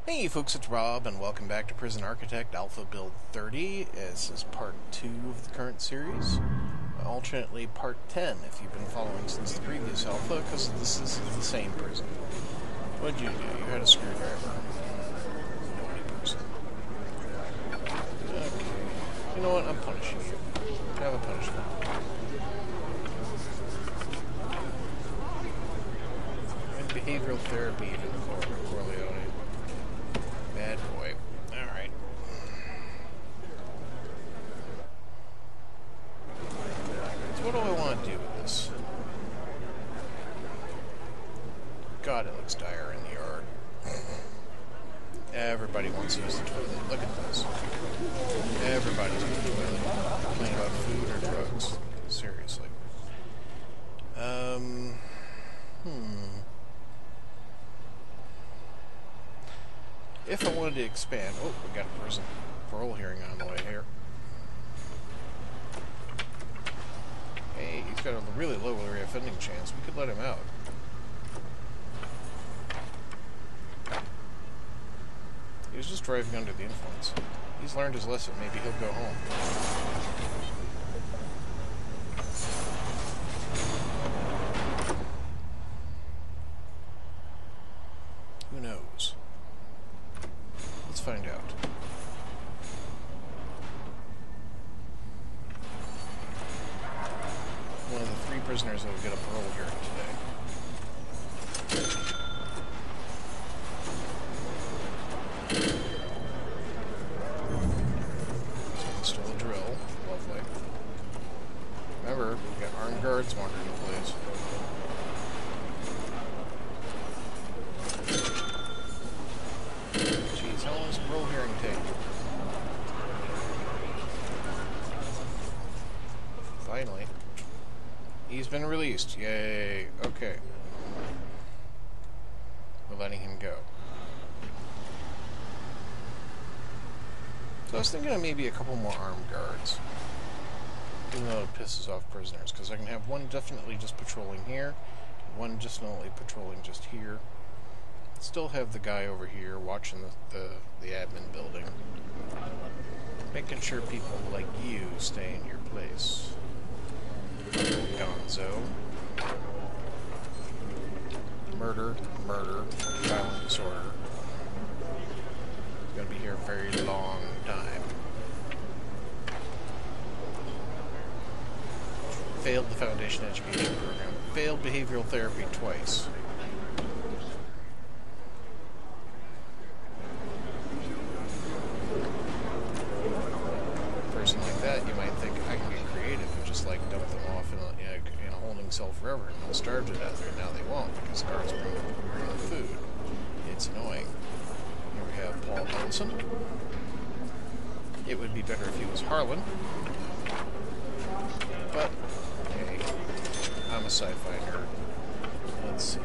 Hey folks, it's Rob, and welcome back to Prison Architect Alpha Build 30. This is part 2 of the current series, alternately part 10 if you've been following since the previous alpha, because this is the same prison. What'd you do? You had a screwdriver. Nobody person. Okay. You know what? I'm punishing you. Have a punishment. And behavioral therapy even Corleone. Bad boy. Alright. So what do I want to do with this? God, it looks dire in the yard. Everybody wants to use the toilet. Look at this. Everybody's using the toilet. Complaining about food or drugs. Seriously. If I wanted to expand... Oh, we got a prison parole hearing on the way here. Hey, he's got a really low reoffending chance. We could let him out. He was just driving under the influence. He's learned his lesson. Maybe he'll go home. Who knows? Let's find out. One of the 3 prisoners that will get a parole hearing today. So still a drill. Lovely. Remember, we got armed guards wandering the place. Jeez, how long does a parole hearing take? Finally. He's been released. Yay. Okay. We're letting him go. So I was thinking of maybe a couple more armed guards. Even though it pisses off prisoners. Because I can have one definitely just patrolling here. One just only patrolling just here. Still have the guy over here watching the admin building. Making sure people like you stay in your place. Gonzo. Murder, violent disorder. He's gonna be here a very long time. Failed the foundation education program. Failed behavioral therapy twice. Person like that, you might think I can get creative and just like dump them off in a holding cell forever and they'll starve to death, but now they won't because guards bring them food. It's annoying. Here we have Paul Nelson. It would be better if he was Harlan, but hey, I'm a sci-fi nerd. Let's see.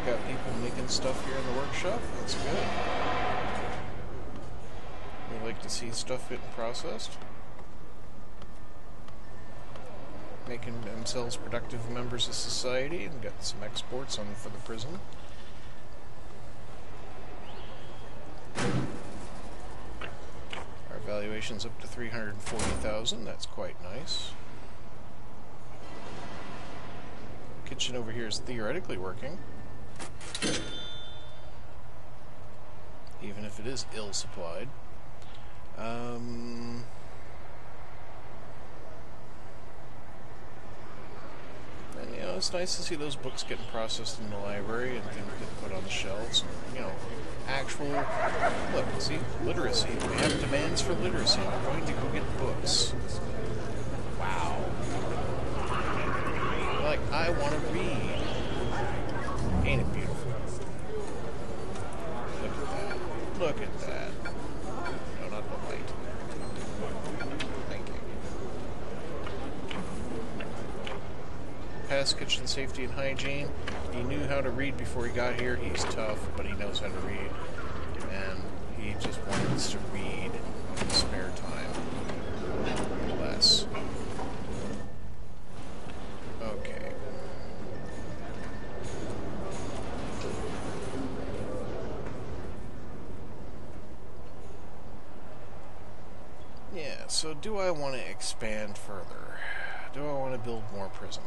Got people making stuff here in the workshop. That's good. We like to see stuff getting processed. Making themselves productive members of society and got some exports on for the prison. Our valuation's up to $340,000. That's quite nice. Kitchen over here is theoretically working. Even if it is ill-supplied. And, you know, it's nice to see those books getting processed in the library and things getting put on the shelves. You know, actual, look, see, literacy. We have demands for literacy. We're going to go get books. Wow. Like, I want to read. Ain't it beautiful? Look at that. Look at that. No, not the light. Thank you. Past kitchen safety and hygiene. He knew how to read before he got here. He's tough, but he knows how to read. And he just wants to read in his spare time. Less. Okay. So do I want to expand further? Do I want to build more prison?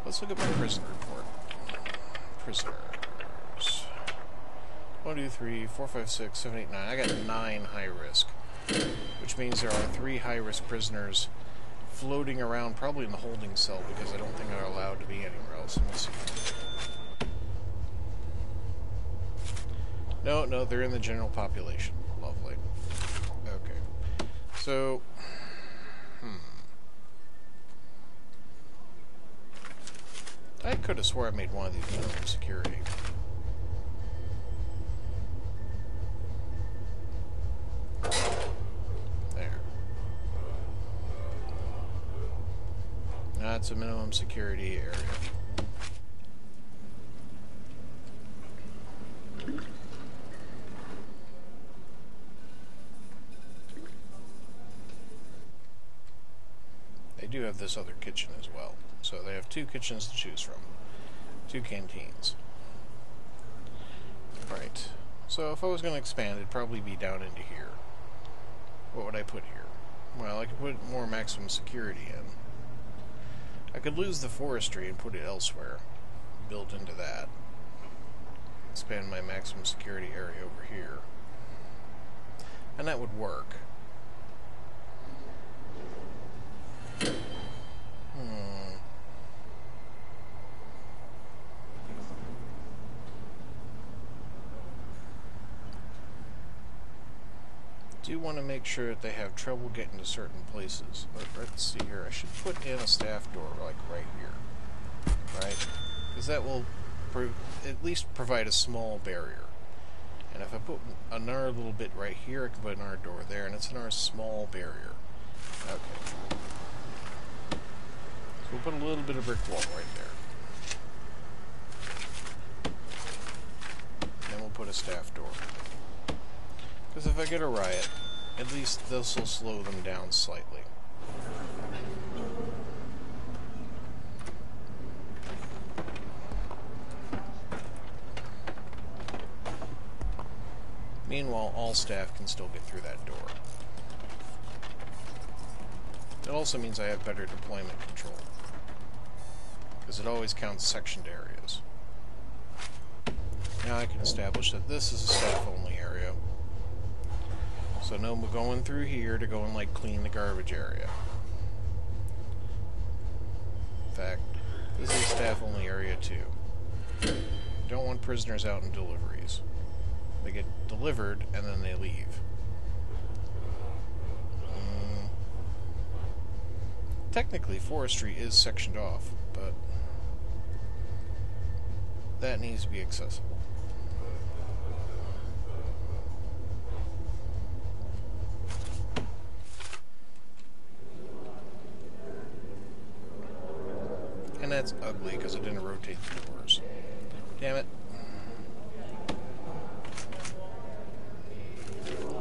Let's look at my prison report. Prisoners. 1, 2, 3, 4, 5, 6, 7, 8, 9. I got 9 high risk, which means there are 3 high risk prisoners floating around, probably in the holding cell, because I don't think they're allowed to be anywhere else. Let me see. No, they're in the general population. Lovely. Okay. So, I could have swore I made one of these minimum security. There. That's a minimum security area. They do have this other kitchen as well. So they have 2 kitchens to choose from. 2 canteens. Right. So if I was going to expand, it'd probably be down into here. What would I put here? Well, I could put more maximum security in. I could lose the forestry and put it elsewhere. Build into that. Expand my maximum security area over here. And that would work. Do want to make sure that they have trouble getting to certain places. Let's see here. I should put in a staff door, like right here. Right? Because that will at least provide a small barrier. And if I put another little bit right here, I can put another door there, and it's another small barrier. Okay. So we'll put a little bit of brick wall right there. Then we'll put a staff door. Because if I get a riot, at least this will slow them down slightly. Meanwhile, all staff can still get through that door. It also means I have better deployment control, because it always counts sectioned areas. Now I can establish that this is a staff-only area. So no going through here to go and like clean the garbage area. In fact, this is a staff-only area too. Don't want prisoners out in deliveries. They get delivered and then they leave. Technically, forestry is sectioned off, but that needs to be accessible. And that's ugly because it didn't rotate the doors. Damn it.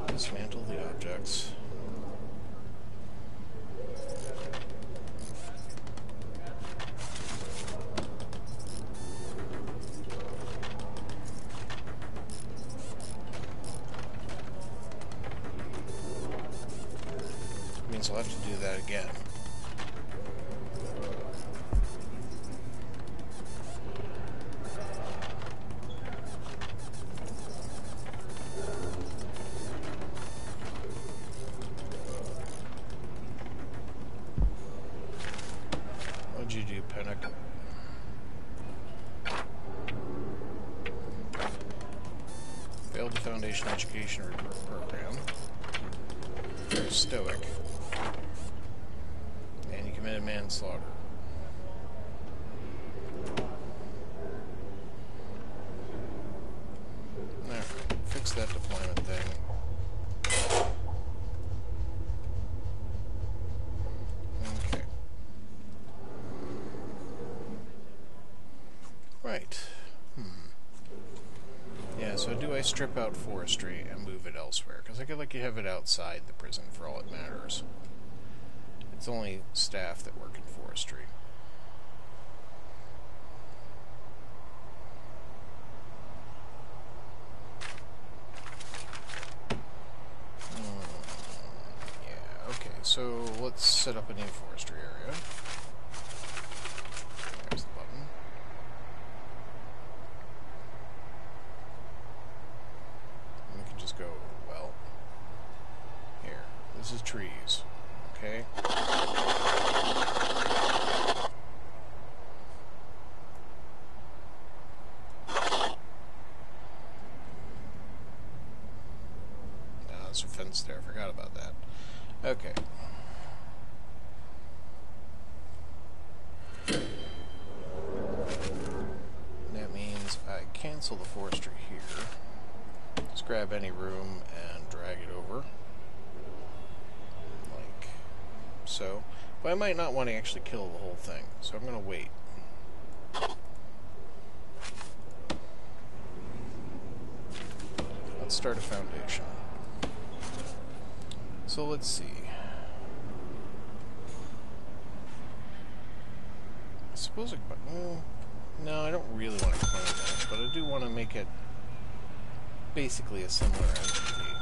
Dismantle the objects. Means I'll have to do that again. What'd you do, Pennock? Failed the Foundation Education Program. You're stoic. And you committed manslaughter. Alright, fix that deployment thing. Okay. Right. Yeah, so do I strip out forestry and move it elsewhere? Because I could like you have it outside the prison for all it matters. It's only staff that work in forestry. set up a new forestry area. There's the button. And we can just go, well, here. This is trees. Okay? There's a fence there. I forgot about that. Okay. That means I cancel the forestry here. Just grab any room and drag it over. Like so. But I might not want to actually kill the whole thing, so I'm going to wait. Let's start a foundation. So let's see. I suppose I could, well, no, I don't really want to clone that, but I do want to make it basically a similar entity.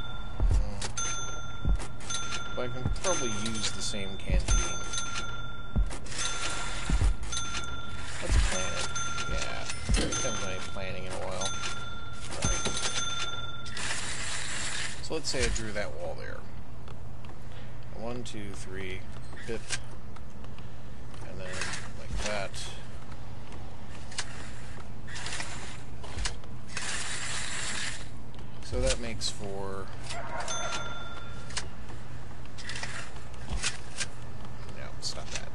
But I can probably use the same canteen. Let's plan it. Yeah, I haven't done any planning in a while. Right. So let's say I drew that wall there. 1, 2, 3, pip, and then like that. So that makes for no, stop that.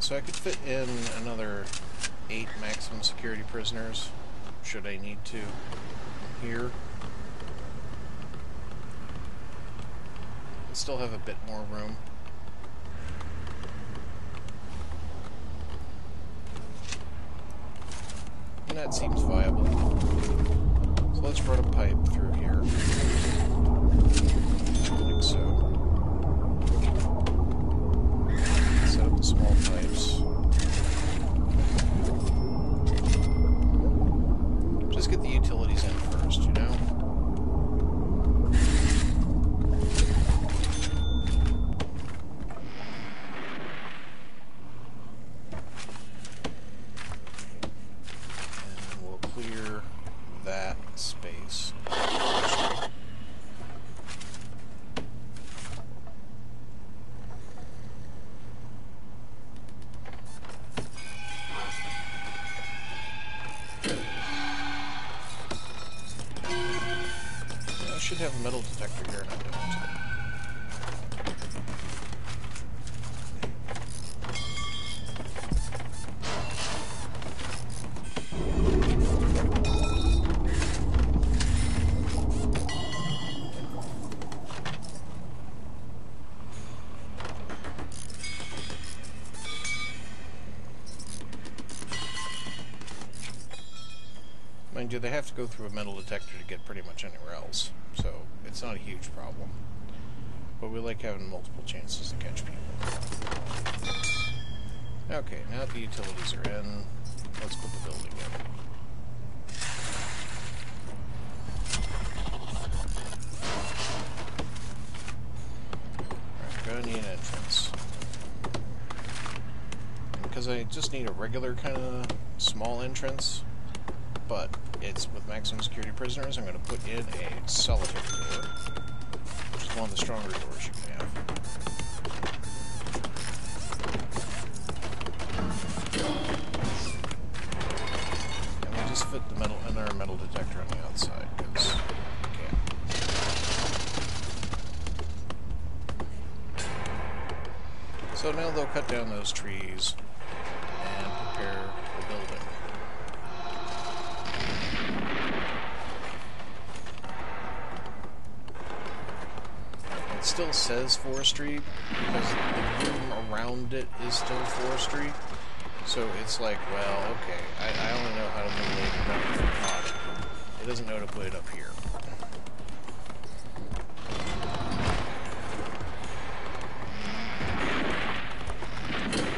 So I could fit in another 8 maximum security prisoners, should I need to, here. I still have a bit more room. And that seems viable. So let's run a pipe through here, like so. Set up the small pipes. Just get the utilities in first, you know? And we'll clear that space. I should have a metal detector here, and I don't. Mind you, they have to go through a metal detector to get pretty much anywhere else, so it's not a huge problem. But we like having multiple chances to catch people. Okay, now that the utilities are in, let's put the building in. Alright, gonna need an entrance. Because I just need a regular kind of small entrance, but it's with maximum security prisoners, I'm going to put in a solitary door, which is one of the stronger doors you can have. And we'll just fit the another metal detector on the outside, because we can. So now they'll cut down those trees and prepare the building. It still says forestry because the room around it is still forestry. So it's like, well, okay, I only know how to lay it down for pot. It doesn't know to put it up here.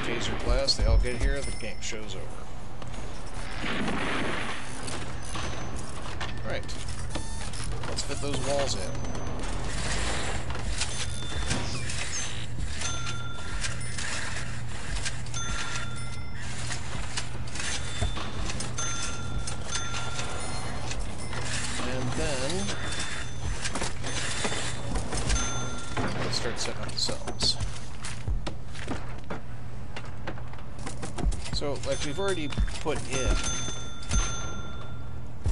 Taser blast, they all get here, the game show's over. Right. Let's fit those walls in. And then let's start setting up the cells. So, like we've already put in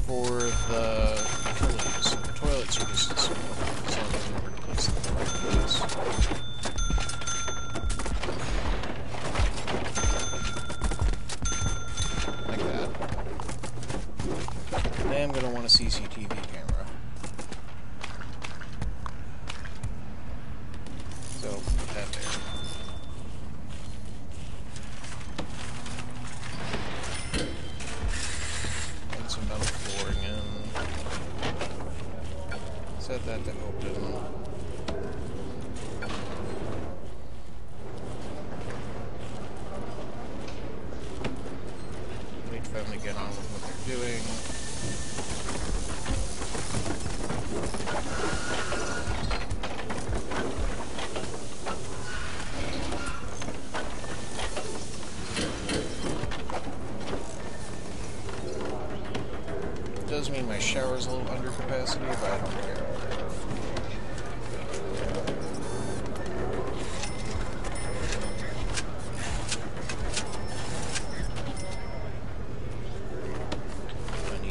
for the utilities, the toilets are just as simple, as long as we remember to place them in the right place. Like that. And I'm going to want a CCTV camera. So, put that there. Set that to open. Wait for them to get on with what they're doing. It does mean my shower's a little under capacity, but I don't care.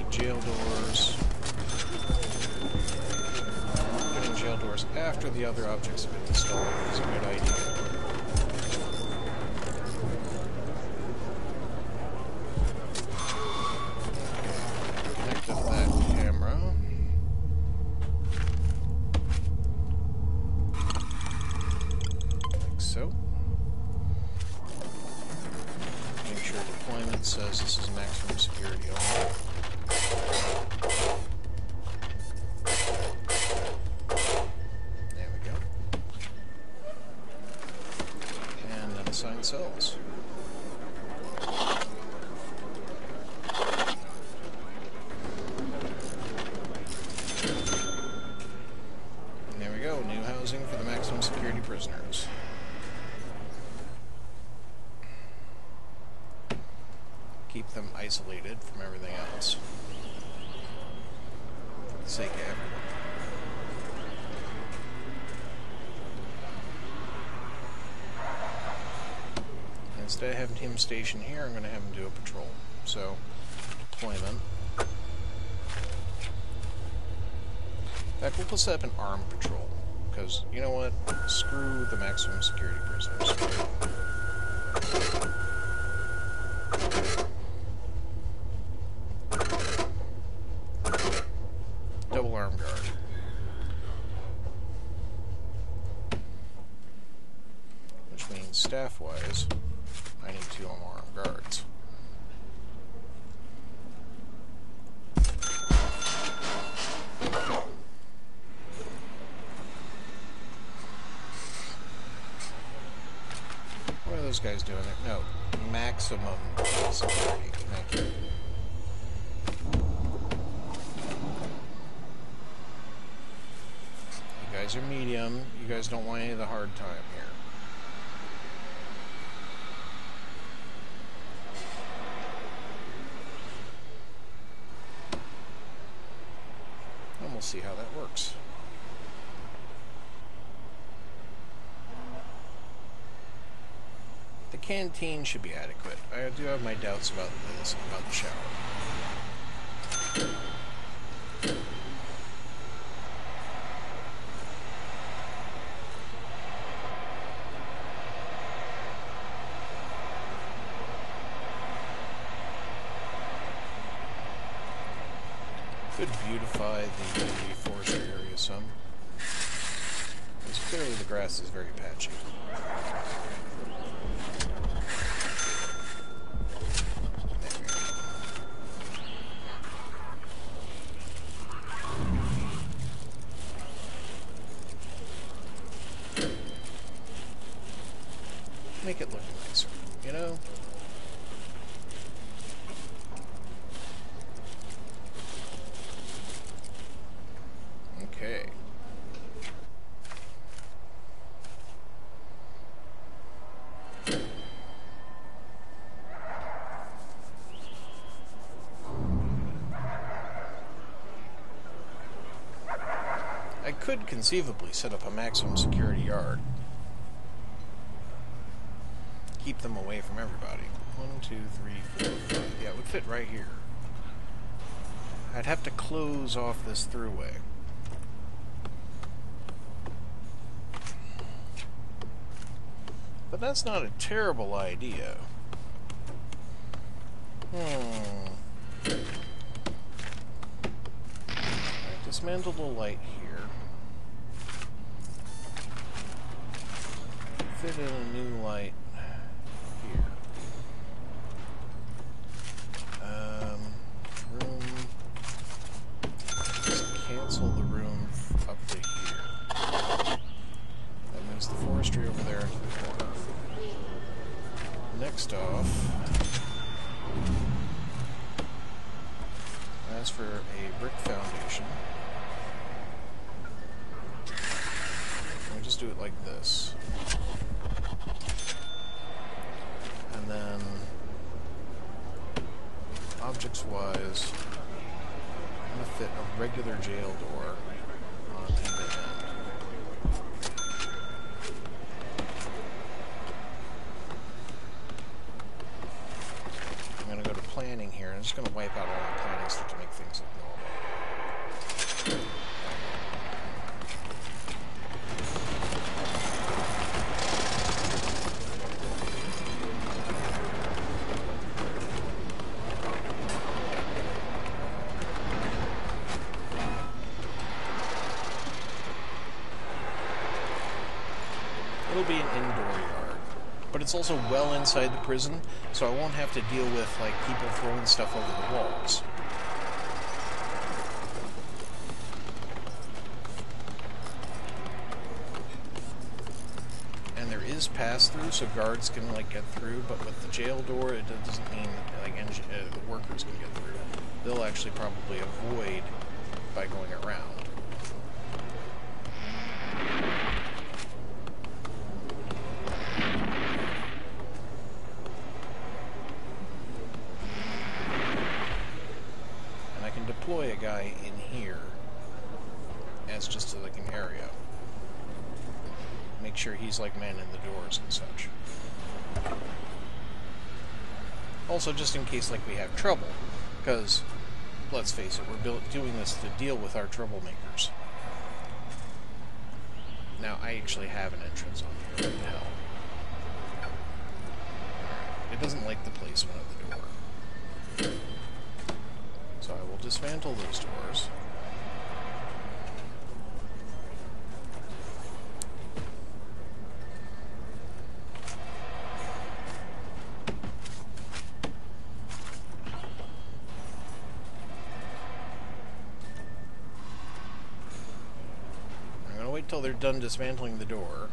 Jail doors. Putting jail doors after the other objects have been installed is a good idea. Connect up that camera. Like so. Make sure deployment says this is maximum security only. Assign cells. And there we go, new housing for the maximum security prisoners. Keep them isolated from everything else. For the sake of everyone. Instead of having him station here, I'm going to have him do a patrol. So, deployment. In fact, we'll set up an armed patrol. Because, you know what? Screw the maximum security prisoners. Double armed guard. Which means, staff-wise, I need 2 more armed guards. What are those guys doing there? No, maximum security. Thank you. You guys are medium. You guys don't want any of the hard time here. We'll see how that works. The canteen should be adequate. I do have my doubts about this, about the shower. Could beautify the forestry area some. Because clearly the grass is very patchy. Make it look nicer, you know? could conceivably set up a maximum security yard. Keep them away from everybody. 1, 2, 3, 4, 5. Yeah, it would fit right here. I'd have to close off this throughway. But that's not a terrible idea. Dismantle the light here. Fit in a new light here. Room. Just cancel the room up to here. That moves the forestry over there into the corner. Next off, as for a brick foundation, we'll just do it like this. And then, objects-wise, I'm going to fit a regular jail door on either end. I'm going to go to planning here, and I'm just going to wipe out all the planning stuff to make things look normal. It'll be an indoor yard, but it's also well inside the prison, so I won't have to deal with, like, people throwing stuff over the walls. And there is pass-through, so guards can, like, get through, but with the jail door, it doesn't mean that, like, the workers can get through. They'll actually probably avoid by going around. Deploy a guy in here as just like an area. Make sure he's like manning the doors and such. Also, just in case like we have trouble, because let's face it, we're doing this to deal with our troublemakers. Now, I actually have an entrance on here right now. It doesn't like the placement of the door. So I will dismantle those doors. I'm going to wait till they're done dismantling the door.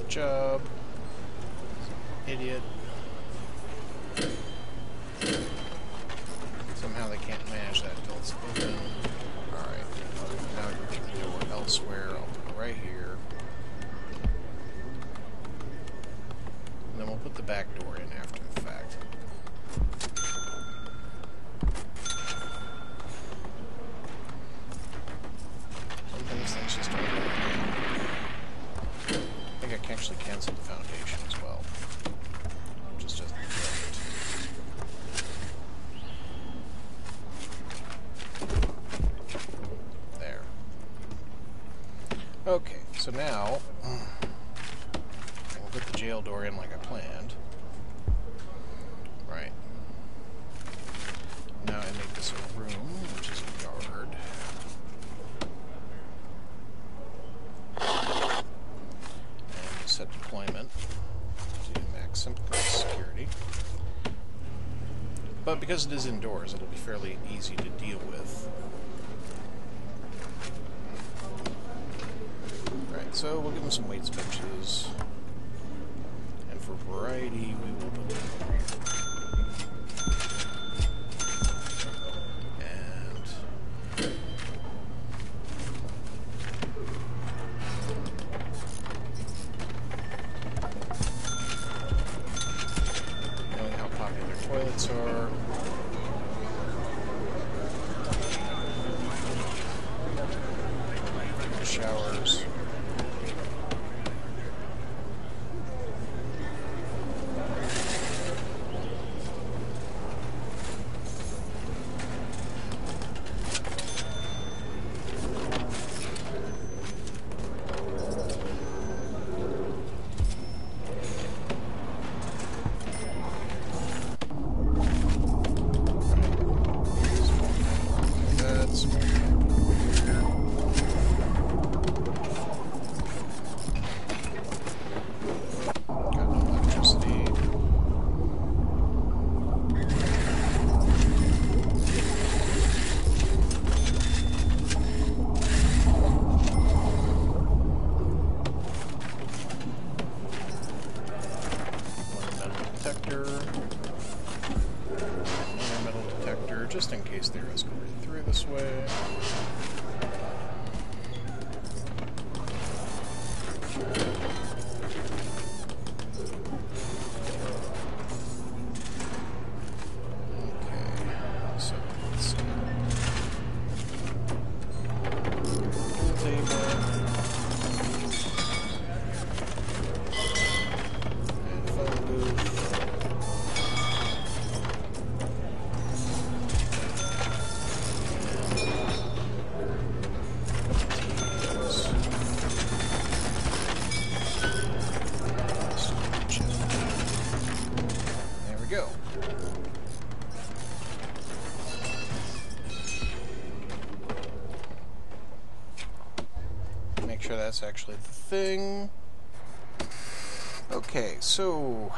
Job. Idiot. Somehow they can't manage that until it's open. Alright. Now you put the door elsewhere. I'll put it right here. And then we'll put the back door in after the fact. Sometimes things just don't work. I think I can actually cancel the foundation as well. Just doesn't fit. There. Okay, so now we'll put the jail door in like I planned. Right. Now I make this a room, which is a yard. Set deployment to max security. security. But because it is indoors, it'll be fairly easy to deal with. Alright, so we'll give him some weights benches. And for variety, we will put them over here. Toilets are. Showers. Just in case there is going through this way. Go. Make sure that's actually the thing. Okay, so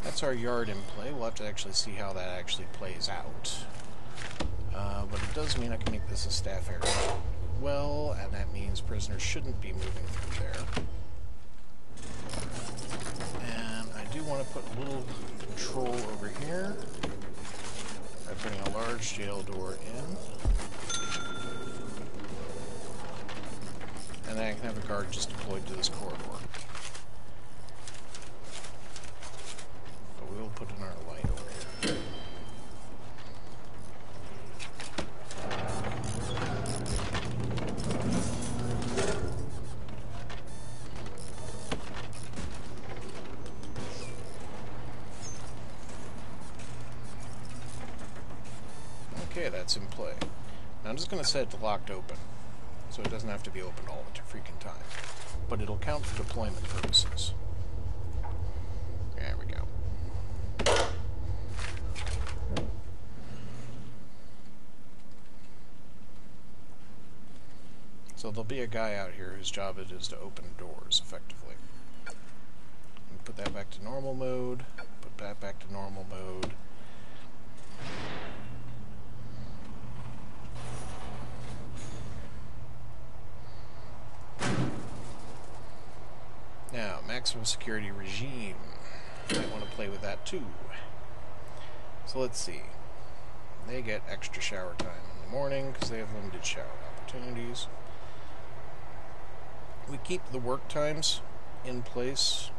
that's our yard in play. We'll have to actually see how that actually plays out. But it does mean I can make this a staff area. Well, and that means prisoners shouldn't be moving through there. I do want to put a little control over here by putting a large jail door in. And then I can have a guard just deployed to this corridor. But we will put in our light over here. Okay, that's in play. Now I'm just going to set it to locked open, so it doesn't have to be open all the freaking time. But it'll count for deployment purposes. There we go. So there'll be a guy out here whose job it is to open doors, effectively. Put that back to normal mode, put that back to normal mode. Now, maximum security regime. Might want to play with that too. So let's see. They get extra shower time in the morning because they have limited shower opportunities. We keep the work times in place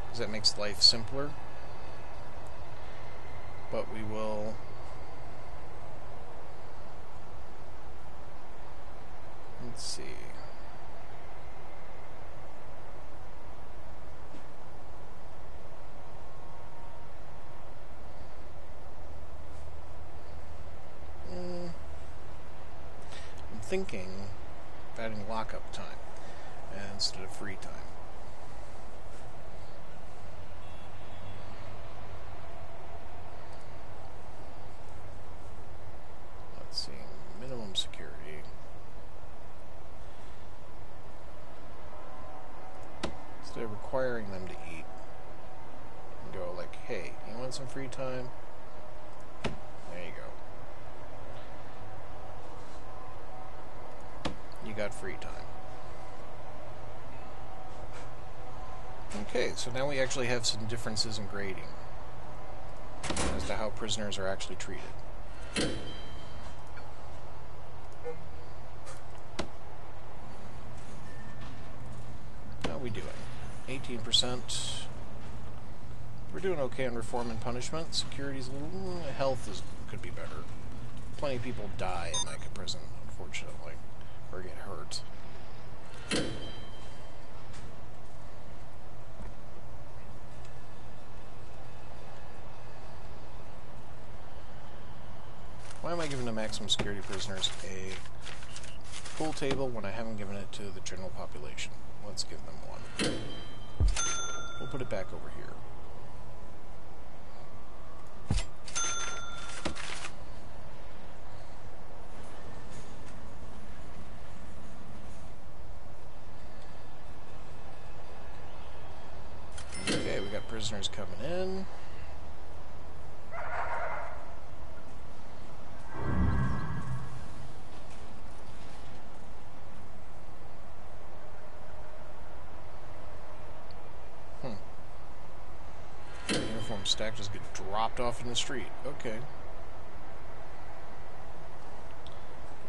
because that makes life simpler. But we will let's see. Thinking of adding lockup time instead of free time. Let's see, minimum security. Instead of requiring them to eat, and go like, hey, you want some free time? There you go. You got free time. Okay, so now we actually have some differences in grading as to how prisoners are actually treated. How are we doing? 18%. We're doing okay on reform and punishment. Security's a little... health could be better. Plenty of people die in Micah prison, unfortunately, or get hurt. Why am I giving the maximum security prisoners a pool table when I haven't given it to the general population? Let's give them one. We'll put it back over here. Okay, we got prisoners coming in. Uniform stack just get dropped off in the street. Okay.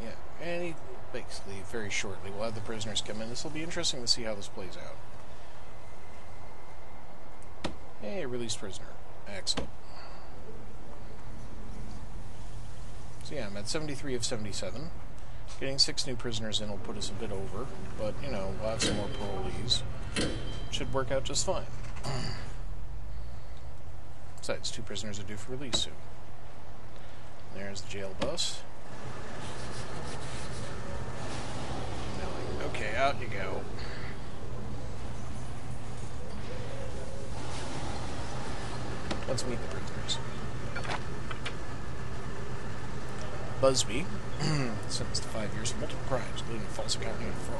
Yeah, and basically, very shortly, we'll have the prisoners come in. This will be interesting to see how this plays out. Hey, released prisoner. Excellent. So yeah, I'm at 73 of 77. Getting 6 new prisoners in will put us a bit over, but, you know, we'll have some more parolees. Should work out just fine. Besides, 2 prisoners are due for release soon. There's the jail bus. Okay, out you go. Let's meet the prisoners. Busby, sentenced to 5 years for multiple crimes, including false accounting and fraud.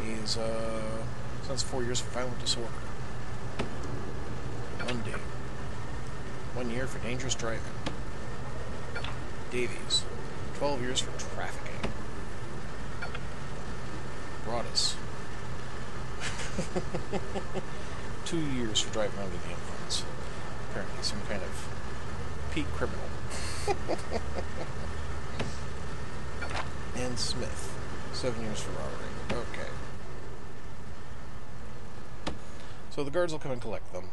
He's sentenced to 4 years for violent disorder. Monday, 1 year for dangerous driving. Davies, 12 years for trafficking. Broadus, 2 years for driving under the influence. Apparently some kind of peak criminal. And Smith, 7 years for robbery. Okay. So the guards will come and collect them.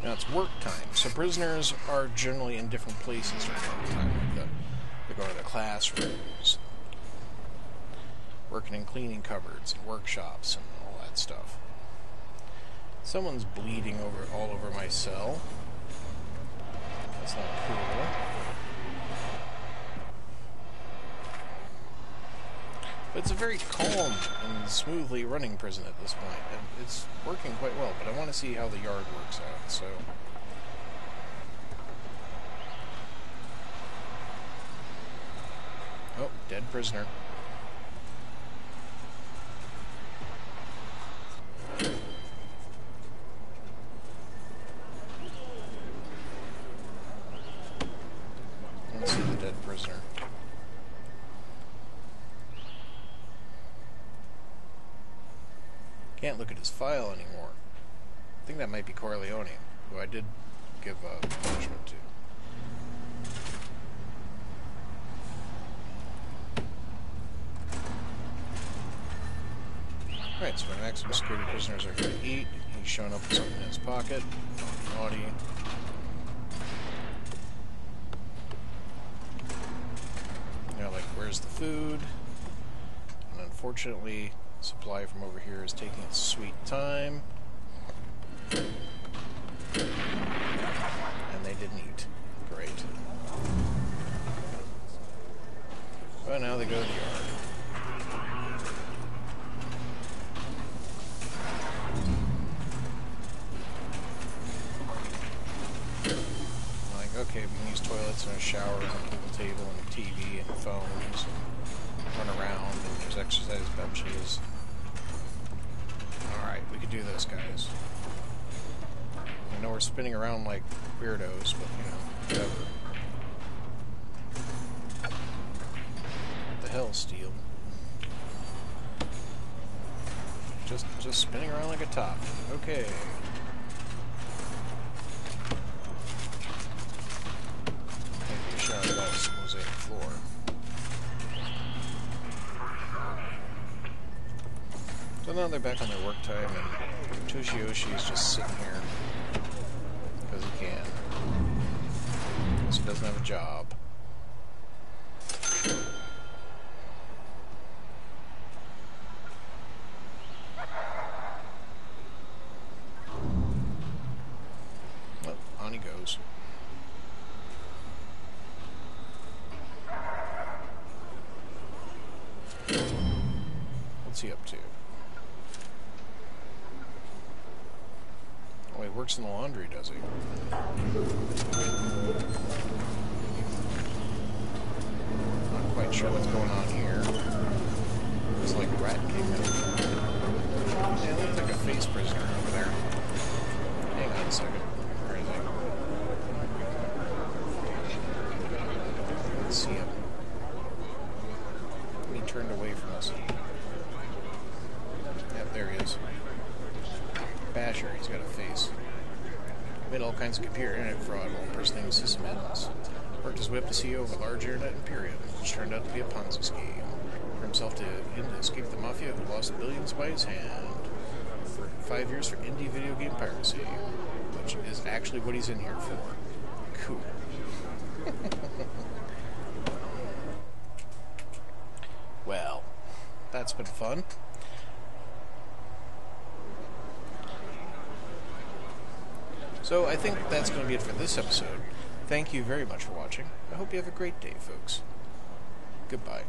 Now it's work time, so prisoners are generally in different places during work time. They go to the classrooms, working in cleaning cupboards and workshops and all that stuff. Someone's bleeding all over my cell. That's not cool. But it's a very calm and smoothly running prison at this point, and it's working quite well, but I want to see how the yard works out, so... Oh, dead prisoner. Let's see the dead prisoner. Can't look at his file anymore. I think that might be Corleone, who I did give punishment to. Alright, so my maximum security prisoners are going to eat. He's showing up with something in his pocket. Naughty. Now, like, where's the food? And unfortunately, supply from over here is taking its sweet time. And they didn't eat. Great. okay, we can use toilets and a shower and a pool table and a TV and phones and run around, and there's exercise benches. Alright, we could do this, guys. I know we're spinning around like weirdos, but, you know, whatever. What the hell, Steel? Just spinning around like a top. Okay. Maybe a shot of that mosaic floor. So now they're back on their work time, and Toshioshi is just sitting here because he can. Because he doesn't have a job. Well, on he goes. What's he up to? Oh, he works in the laundry, does he? Not quite sure what's going on here. Looks like a rat came in. Yeah, it looks like a face prisoner over there. Hang on a second. Where is he? Let's see him. He turned away from us. Yep, there he is. Basher, he's got a face. Made all kinds of computer internet fraud while impersonating sysadmins. Worked his way up to CEO of a large internet imperium, which turned out to be a Ponzi scheme. For himself to escape the mafia who lost billions by his hand. For 5 years for indie video game piracy, which is actually what he's in here for. Cool. Well, that's been fun. So I think that's going to be it for this episode. Thank you very much for watching. I hope you have a great day, folks. Goodbye.